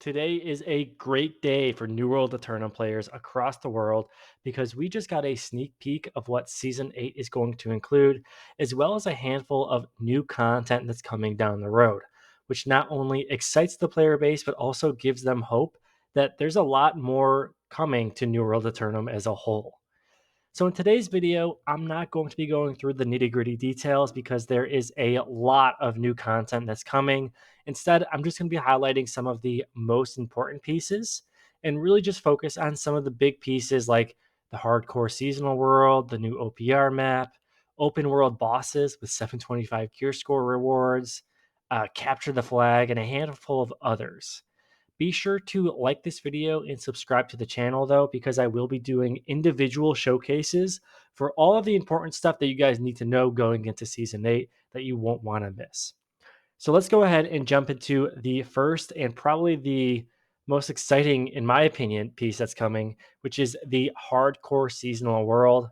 Today is a great day for New World Aeternum players across the world because we just got a sneak peek of what Season 8 is going to include, as well as a handful of new content that's coming down the road, which not only excites the player base, but also gives them hope that there's a lot more coming to New World Aeternum as a whole. So, in today's video, I'm not going to be going through the nitty gritty details because there is a lot of new content that's coming. Instead, I'm just going to be highlighting some of the most important pieces and really just focus on some of the big pieces like the hardcore seasonal world, the new OPR map, open world bosses with 725 gear score rewards, capture the flag, and a handful of others. Be sure to like this video and subscribe to the channel, though, because I will be doing individual showcases for all of the important stuff that you guys need to know going into Season 8 that you won't want to miss. So let's go ahead and jump into the first and probably the most exciting, in my opinion, piece that's coming, which is the hardcore seasonal world.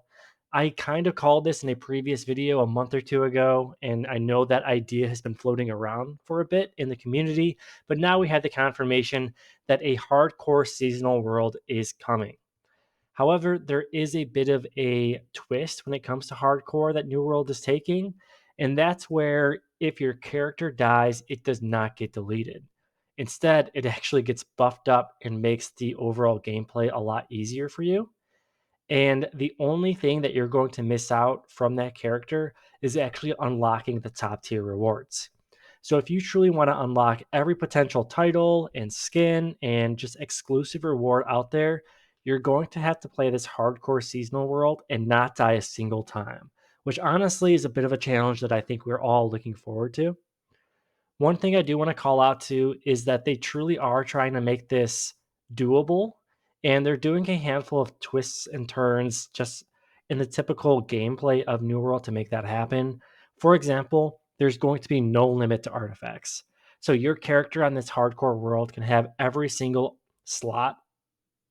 I kind of called this in a previous video a month or two ago, and I know that idea has been floating around for a bit in the community, but now we have the confirmation that a hardcore seasonal world is coming. However, there is a bit of a twist when it comes to hardcore that New World is taking, and that's where if your character dies, it does not get deleted. Instead, it actually gets buffed up and makes the overall gameplay a lot easier for you. And the only thing that you're going to miss out from that character is actually unlocking the top tier rewards. So if you truly want to unlock every potential title and skin and just exclusive reward out there, you're going to have to play this hardcore seasonal world and not die a single time, which honestly is a bit of a challenge that I think we're all looking forward to. One thing I do want to call out to is that they truly are trying to make this doable, and they're doing a handful of twists and turns just in the typical gameplay of New World to make that happen. For example, there's going to be no limit to artifacts. So your character on this hardcore world can have every single slot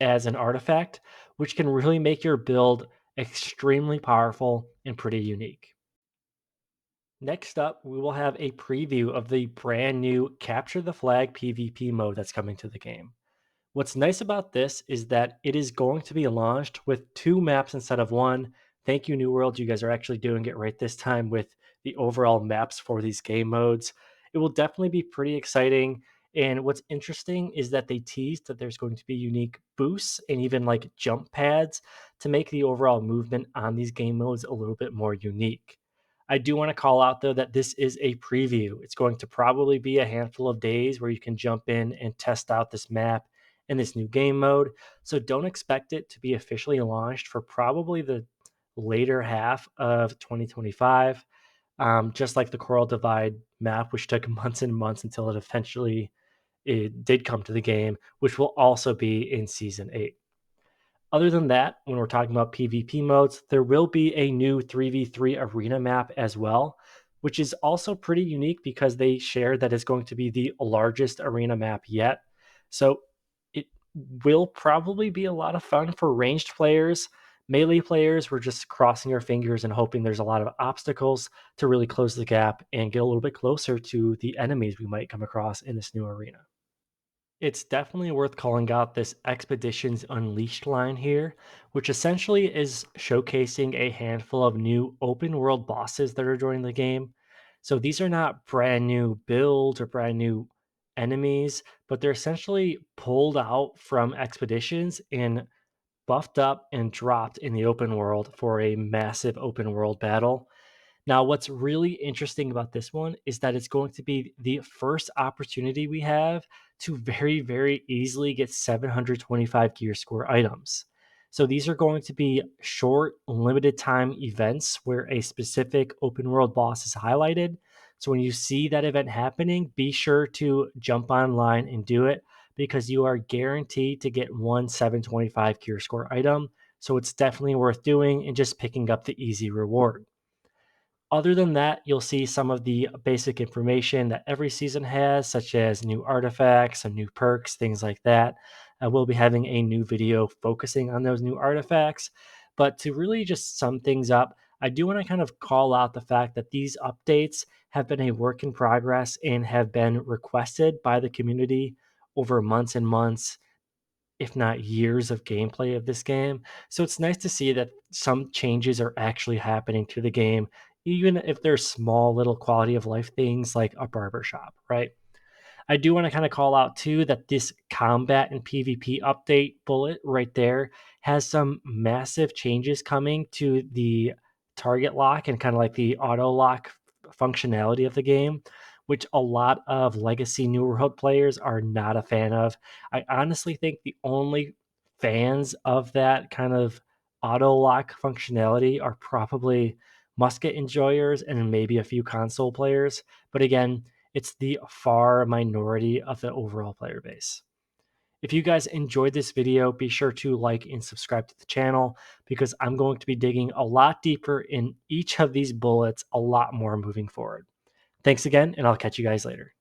as an artifact, which can really make your build extremely powerful and pretty unique. Next up, we will have a preview of the brand new Capture the Flag PvP mode that's coming to the game. What's nice about this is that it is going to be launched with two maps instead of one. Thank you, New World. You guys are actually doing it right this time with the overall maps for these game modes. It will definitely be pretty exciting. And what's interesting is that they teased that there's going to be unique boosts and even like jump pads to make the overall movement on these game modes a little bit more unique. I do want to call out though that this is a preview. It's going to probably be a handful of days where you can jump in and test out this map in this new game mode. So don't expect it to be officially launched for probably the later half of 2025. Just like the Coral Divide map, which took months and months until it did come to the game, which will also be in Season 8. Other than that, when we're talking about PvP modes, there will be a new 3v3 arena map as well, which is also pretty unique because they share that it's going to be the largest arena map yet. So it will probably be a lot of fun for ranged players. Melee players, we're just crossing our fingers and hoping there's a lot of obstacles to really close the gap and get a little bit closer to the enemies we might come across in this new arena. It's definitely worth calling out this Expeditions Unleashed line here, which essentially is showcasing a handful of new open world bosses that are joining the game. So these are not brand new builds or brand new enemies, but they're essentially pulled out from Expeditions and buffed up and dropped in the open world for a massive open world battle. Now, what's really interesting about this one is that it's going to be the first opportunity we have to very, very easily get 725 gear score items. So these are going to be short, limited time events where a specific open world boss is highlighted. So when you see that event happening, be sure to jump online and do it because you are guaranteed to get one 725 gear score item. So it's definitely worth doing and just picking up the easy reward. Other than that, you'll see some of the basic information that every season has, such as new artifacts, some new perks, things like that. We'll be having a new video focusing on those new artifacts. But to really just sum things up, I do want to kind of call out the fact that these updates have been a work in progress and have been requested by the community over months and months, if not years of gameplay of this game. So it's nice to see that some changes are actually happening to the game, even if there's small little quality of life things like a barbershop, right? I do want to kind of call out too that this combat and PvP update bullet right there has some massive changes coming to the target lock and kind of like the auto lock functionality of the game, which a lot of legacy New World players are not a fan of. I honestly think the only fans of that kind of auto lock functionality are probably musket enjoyers and maybe a few console players. But again, it's the far minority of the overall player base. If you guys enjoyed this video, be sure to like and subscribe to the channel because I'm going to be digging a lot deeper in each of these bullets, a lot more moving forward. Thanks again, and I'll catch you guys later.